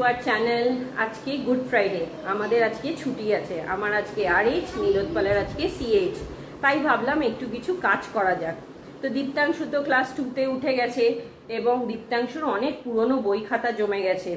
Our channel. आज के good Friday आमादेर आज के छुट्टी आछे। आमार आज के RH नीलोत्पलेर आज के CH। ताई भाबलाम एकटू किछु काज करा जाक। तो दीप्तांशु तो क्लास 2 ते उठे गेछे एबं दीप्तांशुर अनेक पुरोनो बई खाता जमे गेछे।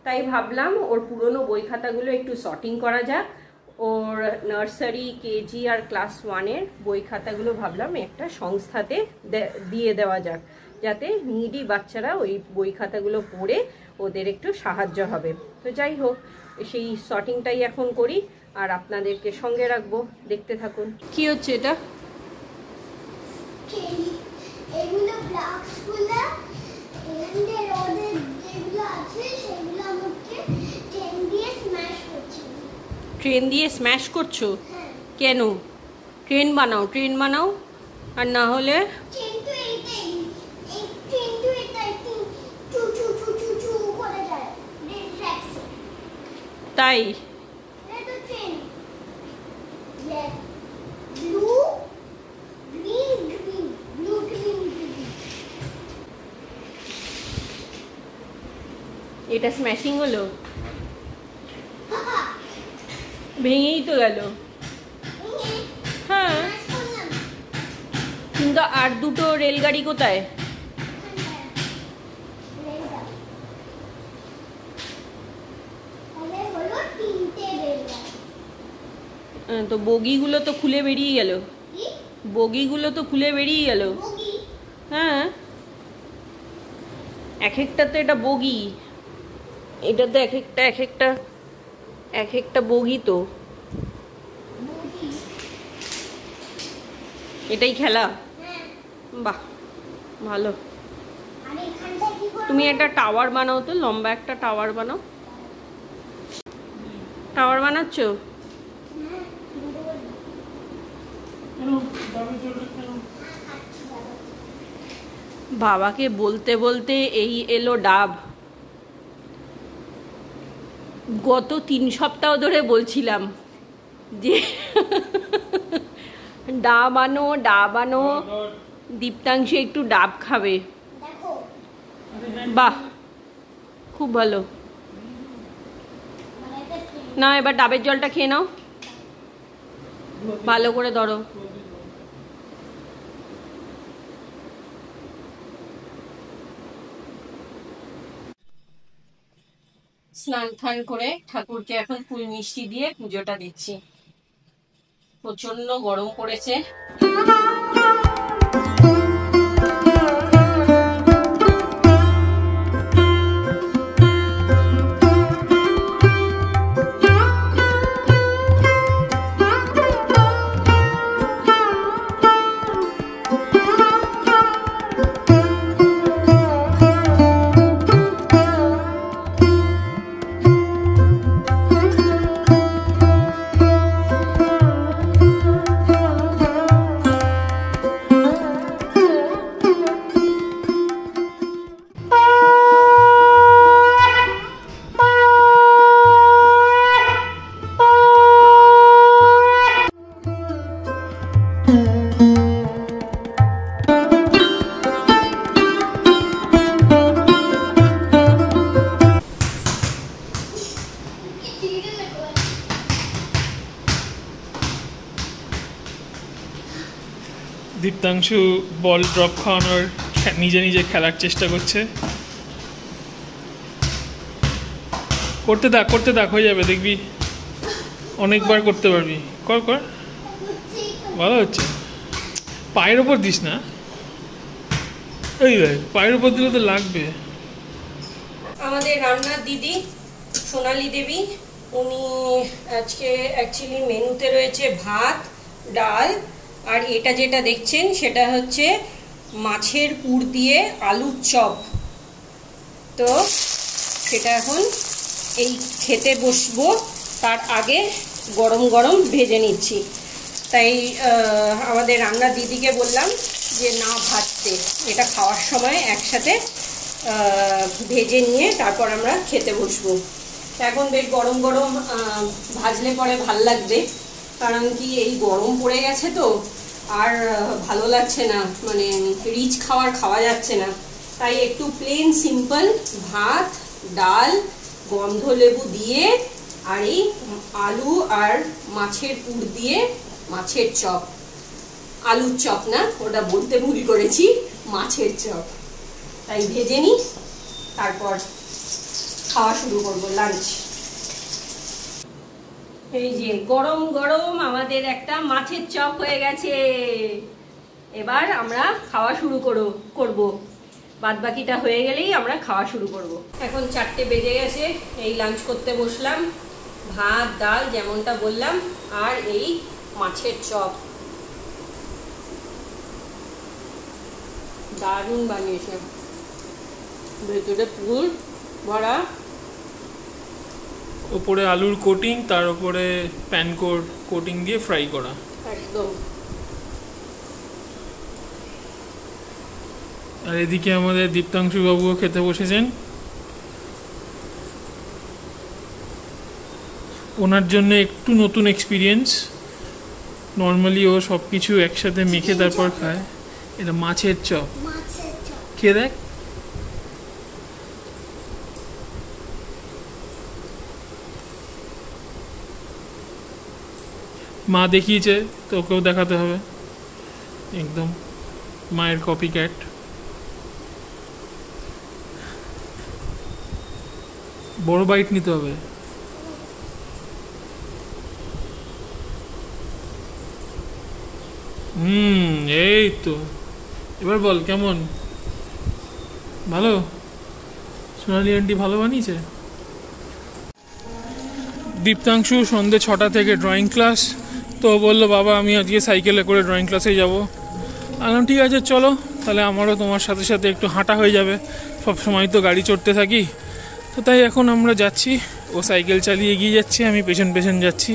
ताई भाबलाम ओर पुरोनो बई खातागुलो एकटू सर्टिंग करा जाक। और नार्सारि केजी और क्लास 1 एर बई खातागुलो भाबलाम एकटा संस्थाते दिए देওয়া যাক, যাতে নিডি বাচ্চারা ওই বই খাতাগুলো পড়ে ওদের একটু সাহায্য হবে। তো যাই হোক, সেই সর্টিংটাই এখন করি আর আপনাদেরকে সঙ্গে রাখবো, দেখতে থাকুন। কি হচ্ছে এটা? এগুলো ব্লকসগুলো এন্ডে ওদের যেগুলো আছে সেগুলো আমাকে ট্রেন দিয়ে স্ম্যাশ করছি। ট্রেন দিয়ে স্ম্যাশ করছো? কেন? ট্রেন বানাও, ট্রেন বানাও। আর না হলে ট্রেন তো এইটাই, এই ট্রেন তো এটাই টু টু টু টু টু করে যায় রিফ্লেক্স। তাই এটা তো train. Blue green green blue green green. এটা স্ম্যাশিং হলো? ভেঙেই তো গেল। হ্যাঁ, কিন্তু আর দুটো রেলগাড়ি কোথায়? তো বগিগুলো তো খুলে বেরিয়ে গেল। বগিগুলো তো খুলে বেরিয়ে গেল। হ্যাঁ, এক একটা তো এটা বগি, এটা তো এক একটা বগি। তো এটাই খেলা? বাহ, ভালো। তুমি একটা টাওয়ার বানাও তো, লম্বা একটা টাওয়ার বানাও। টাওয়ার বানাচ্ছ? বাবাকে বলতে বলতে এই এলো ডাব। গত 3 সপ্তাহ ধরে বলছিলাম যে ডাব আনো, ডাব আনো, দীপ্তাংশু একটু ডাব খাবে। বাহ, খুব ভালো। না, এবার ডাবের জলটা খেয়ে নাও, ভালো করে ধরো। স্নান টান করে ঠাকুরকে এখন ফুল মিষ্টি দিয়ে পুজোটা দিচ্ছি। প্রচন্ড গরম পড়েছে। দীপ্তাংশু বল ড্রপ খাওয়ানোর নিজে নিজে খেলার চেষ্টা করছে। করতে থাক, হয়ে যাবে, দেখবি অনেকবার করতে পারবি। কর কর, ভালো হচ্ছে। পায়ের ওপর দিস না, এই পায়ের ওপর দিলে তো লাগবে। আমাদের রান্নার দিদি সোনালী দেবী, উনি আজকে অ্যাকচুয়ালি মেনুতে রয়েছে ভাত, ডাল, আর এটা যেটা দেখছেন সেটা হচ্ছে মাছের পুর দিয়ে আলুর চপ। তো সেটা এখন এই খেতে বসবো, তার আগে গরম গরম ভেজে নিচ্ছি। তাই আমাদের রান্নার দিদিকে বললাম যে না ভাজতে, এটা খাওয়ার সময় একসাথে ভেজে নিয়ে তারপর আমরা খেতে বসবো। এখন বেশ গরম গরম ভাজলে পরে ভাল লাগবে, কারণ কি এই গরম পড়ে গেছে তো আর ভালো লাগছে না, মানে রিচ খাওয়া যাচ্ছে না। তাই একটু প্লেন সিম্পল ভাত, ডাল, গন্ধ লেবু দিয়ে আর এই আলু আর মাছের পুর দিয়ে মাছের চপ, আলুর চপ না, ওটা বলতে ভুল করেছি, মাছের চপ। তাই ভেজে নিই, তারপর খাওয়া শুরু করবো, লাঞ্চ। এই যে গরম গরম আমাদের একটা মাছের চপ হয়ে গেছে। এবার আমরা খাওয়া শুরু করব। বাদ বাকিটা হয়ে গেলেই আমরা খাওয়া শুরু করব। এখন 4টে বেজে গেছে, এই লাঞ্চ করতে বসলাম। ভাত ডাল যেমনটা বললাম, আর এই মাছের চপ দারুণ বানিয়েছে, ভেতরে পুর ভরা, ওপরে আলুর কোটিং, তার উপরে প্যান কোটিং দিয়ে ফ্রাই করা একদম। আর এদিকে আমাদের দীপ্তাংশু বাবুও খেতে বসেছেন। ওনার জন্য একটু নতুন এক্সপিরিয়েন্স, নর্মালি ও সব কিছু একসাথে মেখে তারপর খায়। এটা মাছের চপ, খেয়ে দেখ। মা দেখিয়েছে, তোকেও দেখাতে হবে, একদম মায়ের কপি ক্যাট। বড় বাইট নিতে হবে। এই তো, এবার বল কেমন? ভালো? সোনালি আন্টি ভালো বানিয়েছে। দীপ্তাংশু সন্ধ্যে 6টা থেকে ড্রয়িং ক্লাস, তো বললো বাবা আমি আজকে সাইকেলে করে ড্রয়িং ক্লাসে যাব। বললাম ঠিক আছে চলো, তাহলে আমারও তোমার সাথে সাথে একটু হাঁটা হয়ে যাবে, সব সময় তো গাড়ি চড়তে থাকি। তো তাই এখন আমরা যাচ্ছি, ও সাইকেল চালিয়ে এগিয়ে যাচ্ছে, আমি পেছন পেছন যাচ্ছি।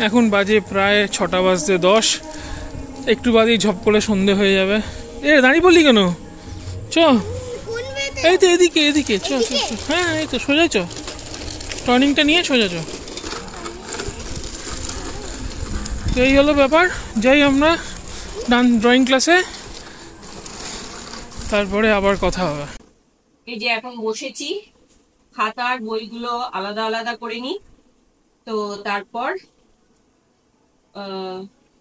এখন বাজে প্রায় 6:10, একটু বাদেই ঝপ করে সন্ধে হয়ে যাবে। দাঁড়িয়ে পড়লি কেন? চ, এই তো এদিকে এদিকে, চ চ। হ্যাঁ এই তো সোজা চ, টার্নিংটা নিয়ে সোজা চ। এই হলো ব্যাপার, যাই আমরা ড্রয়িং ক্লাসে, তারপরে আবার কথা হবে। এই যে এখন বসেছি, খাতার বইগুলো আলাদা আলাদা করে নিই, তো তারপর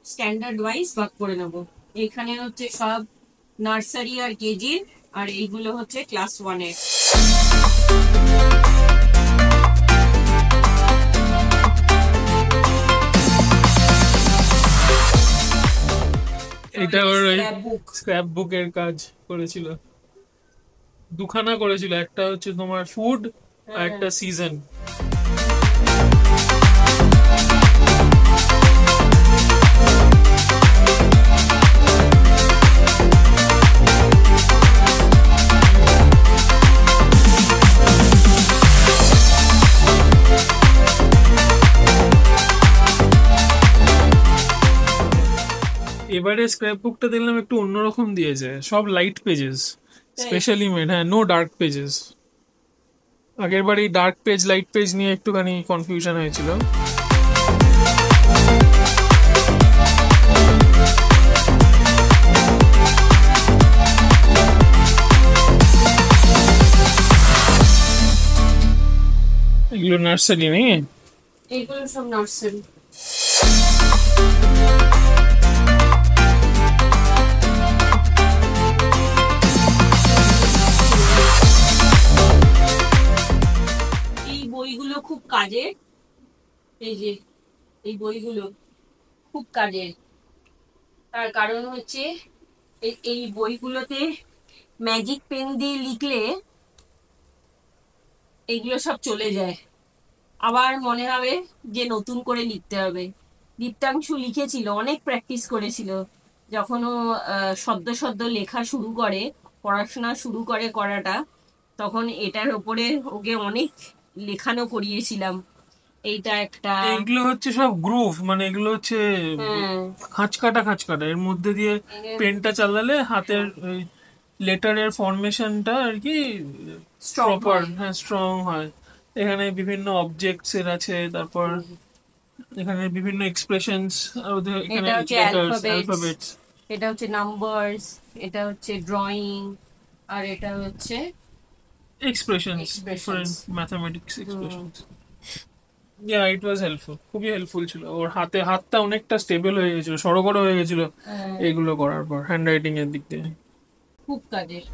স্ট্যান্ডার্ড ওয়াইজ ভাগ করে নেব। এখানে হচ্ছে সব নার্সারি আর কেজির, আর এইগুলো হচ্ছে ক্লাস 1-এর। এটা ওর স্ক্র্যাপ বুকের কাজ করেছিল, দুখানা করেছিল, একটা হচ্ছে তোমার ফুড আর একটা সিজন। এবারে স্ক্র্যাপ বুকটা দেখলাম একটু অন্যরকম দিয়েছে, সব লাইট পেজেস, স্পেশালি মেড। হ্যাঁ, নো ডার্ক পেজেস। আগের বারই ডার্ক পেজ লাইট পেজ নিয়ে একটুখানি কনফিউশন হয়েছিল। এগুলো নার্সারি নেই, এইগুলো সব নার্সারি। বইগুলো খুব কাজের, এই যে এই বইগুলো খুব কাজের। তার কারণ হচ্ছে এই বইগুলোতে ম্যাজিক পেন দিয়ে লিখলে এইগুলো সব চলে যায়, আবার মনে হবে যে নতুন করে লিখতে হবে। দীপ্তাংশু লিখেছিল, অনেক প্র্যাকটিস করেছিল, যখন ও সদ্য সদ্য লেখা শুরু করে, পড়াশোনা শুরু করে করাটা, তখন এটার ওপরে ওকে অনেক লেখানো করিয়েছিলাম। এইটা একটা, এগুলো হচ্ছে সব গ্রুভ, মানে এগুলো হচ্ছে খাঁচ কাটা, এর মধ্যে দিয়ে পেনটা চালালে হাতের লেটারের ফরমেশনটা আর কি প্রপার, হ্যাঁ স্ট্রং হয়। এখানে বিভিন্ন অবজেক্টস এর আছে, তারপর এখানে বিভিন্ন এক্সপ্রেশনস, আর এখানে অ্যালফাবেটস, এটা হচ্ছে নাম্বারস, এটা হচ্ছে ড্রয়িং, আর এটা হচ্ছে expressions, different mathematics expressions. Yeah, it was helpful. খুবই হেল্পফুল ছিল। ওর হাতটা অনেকটা স্টেবল হয়ে গেছিল, সড়গড় হয়ে গেছিল এইগুলো করার পর, হ্যান্ড রাইটিং এর দিক দিয়ে খুব কাজের।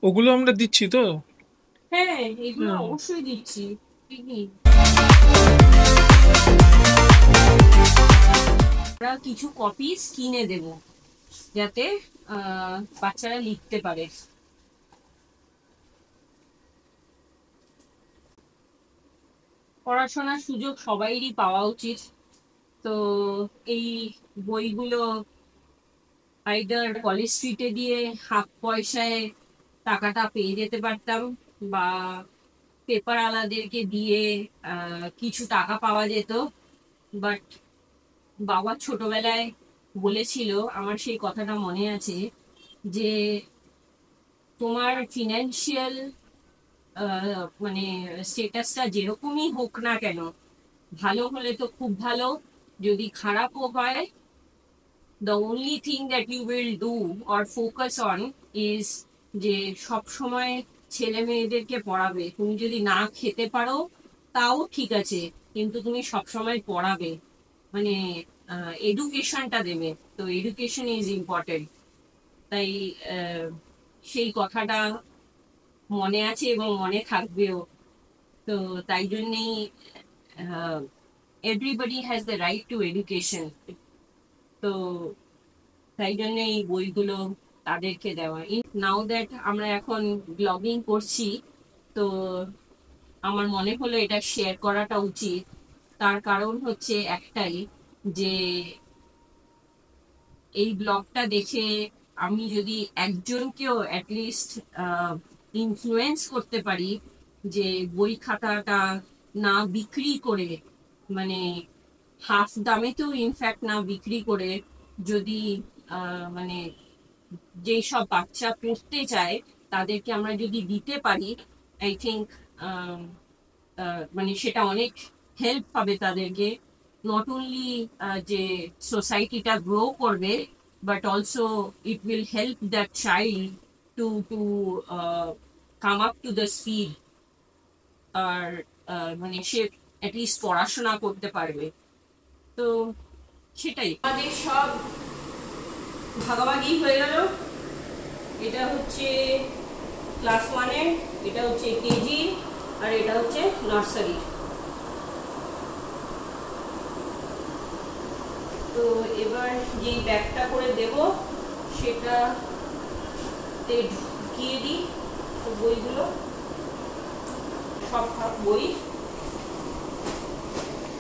ওগুলো আমরা দিচ্ছি তো। হ্যাঁ, এগুলো অবশ্যই দিচ্ছি। ঠিকই। আমরা কিছু কপিস কিনে দেব যাতে বাচ্চারা লিখতে পারে। পড়াশোনার সুযোগ সবাইরই পাওয়া উচিত। তো এই বইগুলো আইদার কলেজ স্ট্রিটে দিয়ে হাফ পয়সায় টাকাটা পেয়ে যেতে পারতাম, বা পেপার আলাদেরকে দিয়ে কিছু টাকা পাওয়া যেত। বাট বাবা ছোটবেলায় বলেছিল, আমার সেই কথাটা মনে আছে, যে তোমার ফিনান্সিয়াল মানে স্টেটাসটা যেরকমই হোক না কেন, ভালো হলে তো খুব ভালো, যদি খারাপও হয়, the only thing that you will do or focus on is যে সব সময় ছেলে মেয়েদেরকে পড়াবে। তুমি যদি না খেতে পারো তাও ঠিক আছে, কিন্তু তুমি সব সময় পড়াবে, মানে এডুকেশনটা দেবে। তো এডুকেশন ইজ ইম্পর্টেন্ট। তাই সেই কথাটা মনে আছে এবং মনে থাকবেও। তো তাই জন্যেই everybody has the right two education. তো তাই জন্য এই বইগুলো তাদেরকে দেওয়া। নাও দ্যাট আমরা এখন ব্লগিং করছি, তো আমার মনে হলো এটা শেয়ার করাটা উচিত। তার কারণ হচ্ছে একটাই, যে এই ব্লগটা দেখে আমি যদি একজনকেও অ্যাটলিস্ট ইনফ্লুয়েন্স করতে পারি যে বই খাতাটা না বিক্রি করে, মানে হাফ দামেতেও ইনফ্যাক্ট না বিক্রি করে, যদি মানে যেই সব বাচ্চা পড়তে চায় তাদেরকে আমরা যদি দিতে পারি, আই থিঙ্ক মানে সেটা অনেক হেল্প পাবে তাদেরকে। নট অনলি যে সোসাইটিটা গ্রো করবে, but also it will help that child to come up to the speed. আর মানে সে অ্যাটলিস্ট পড়াশোনা করতে পারবে। তো সেটাই আমাদের সব ভাগাভাগি হয়ে গেল। এটা হচ্ছে ক্লাস 1-এর, এটা হচ্ছে কেজি, আর এটা হচ্ছে নার্সারি। তো এবার যেই ব্যাগটা করে দেব সেটাতে ঢুকিয়ে দিই বইগুলো, সব বই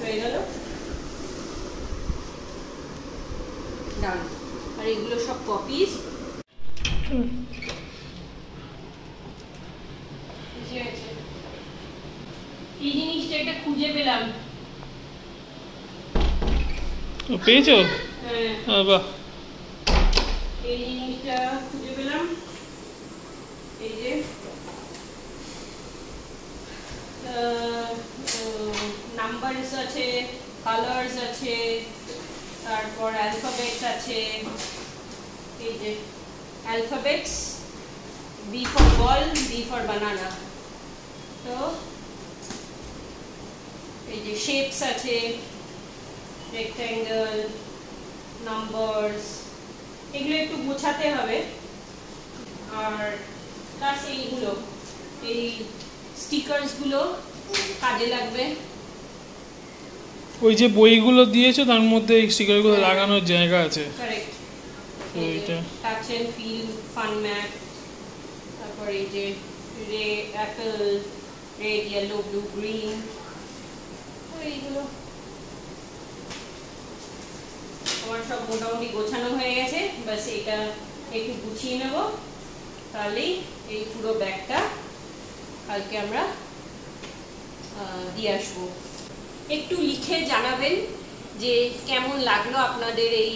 হয়ে গেল, ডান। আর এগুলো সব কপিস। এই জিনিসটা একটা খুঁজে পেলাম। পেয়েছো? হ্যাঁ, বাহ, এই জিনিসটা খুঁজে পেলাম। এই যে নাম্বারস আছে, কালার্স আছে, তারপর অ্যালফাবেটস আছে। এই যে alphabets, B for ball, B for banana. তো এই যে শেপস আছে, রেক্ট্যাঙ্গেল, নাম্বারস, এগুলো একটু গোছাতে হবে। আর প্লাস এইগুলো, এই স্টিকার্সগুলো কাজে লাগবে। ওই যে বইগুলো দিয়েছো তার মধ্যে এই স্টিকারগুলো লাগানোর জায়গা আছে। কারেক্ট। তো এটা touch and feel fun map, তারপর এই যে apple, red, yellow, blue, green, এইগুলো আমার সব মোটামুটি গোছানো হয়ে গেছে। বাস এটা একটু গুছিয়ে নেব, তাহলেই এই পুরো ব্যাগটা কালকে আমরা দিয়ে আসবো। একটু লিখে জানাবেন যে কেমন লাগলো আপনাদের এই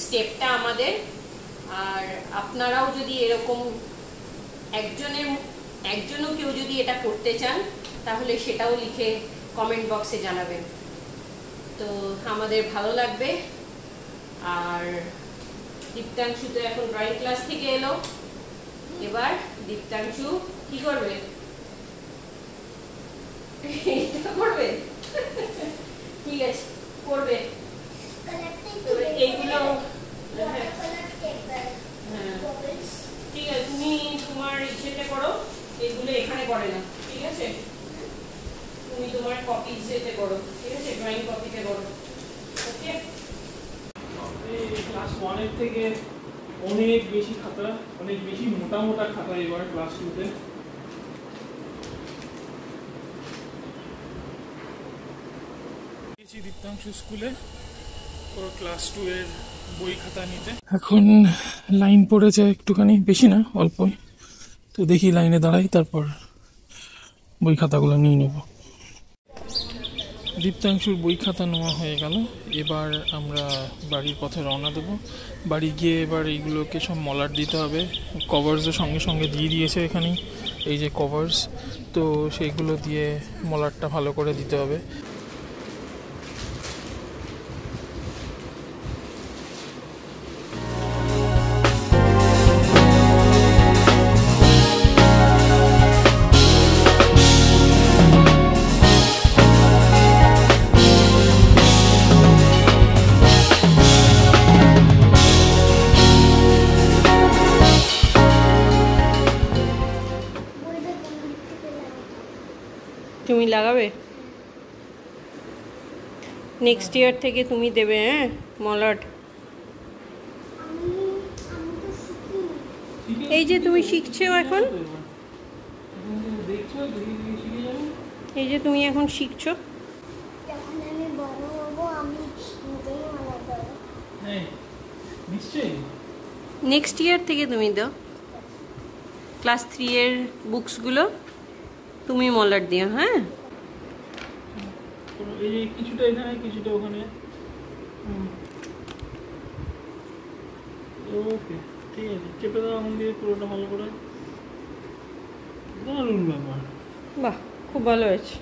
স্টেপটা আমাদের। আর আপনারাও যদি এরকম একজনও কেউ যদি এটা করতে চান, তাহলে সেটাও লিখে কমেন্ট বক্সে জানাবেন। তো আমাদের ভালো লাগবে। আর দীপ্তাংশু তো এখন ড্রয়িং ক্লাস থেকে এলো, এবার দীপ্তাংশু কি করবে? এটা করবে? ঠিক আছে, করবে। এইগুলো ঠিক আছে, তুমি তোমার ইচ্ছেটা করো, এগুলো এখানে করে না, ঠিক আছে? তুমি তোমার কপি যেতে করো, ঠিক আছে? ড্রয়িং কপিতে করো, ওকে? ক্লাস 1 এর থেকে অনেক বেশি খাতা, অনেক বেশি মোটা মোটা খাতা এবার ক্লাস 2-তে। দীপ্তাংশু স্কুলে ওর ক্লাস 2 এর বই খাতা নিতে। এখন লাইন পড়েছে একটুখানি, বেশি না, অল্পই। তো দেখি লাইনে দাঁড়াই, তারপর বই খাতাগুলো নিয়ে নেব। দীপ্তাংশুর বই খাতা নেওয়া হয়ে গেল, এবার আমরা বাড়ির পথে রওনা দেবো। বাড়ি গিয়ে এবার এইগুলোকে সব মলাট দিতে হবে। কভার্সও সঙ্গে সঙ্গে দিয়ে দিয়েছে এখানেই, এই যে কভার্স, তো সেইগুলো দিয়ে মলাটটা ভালো করে দিতে হবে। তুমি লাগাবে নেক্সট ইয়ার থেকে, তুমি দেবে, হ্যাঁ, মলাট। এই যে তুমি শিখছো এখন, এই যে তুমি এখন শিখছো, যখন আমি বড় হবো আমি নিজেই বানাবো। হ্যাঁ নিশ্চয়ই, নেক্সট ইয়ার থেকে তুমি দাও। ক্লাস 3 এর বুকসগুলো তুমি মলাট দিও, হ্যাঁ? এই যে কিছুটা এখানে কিছুটা ওখানে। ওকে ঠিক আছে, চেপে দাও আঙুল দিয়ে পুরোটা ভালো করে। দারুণ ব্যাপার, বাহ, খুব ভালো হয়েছে।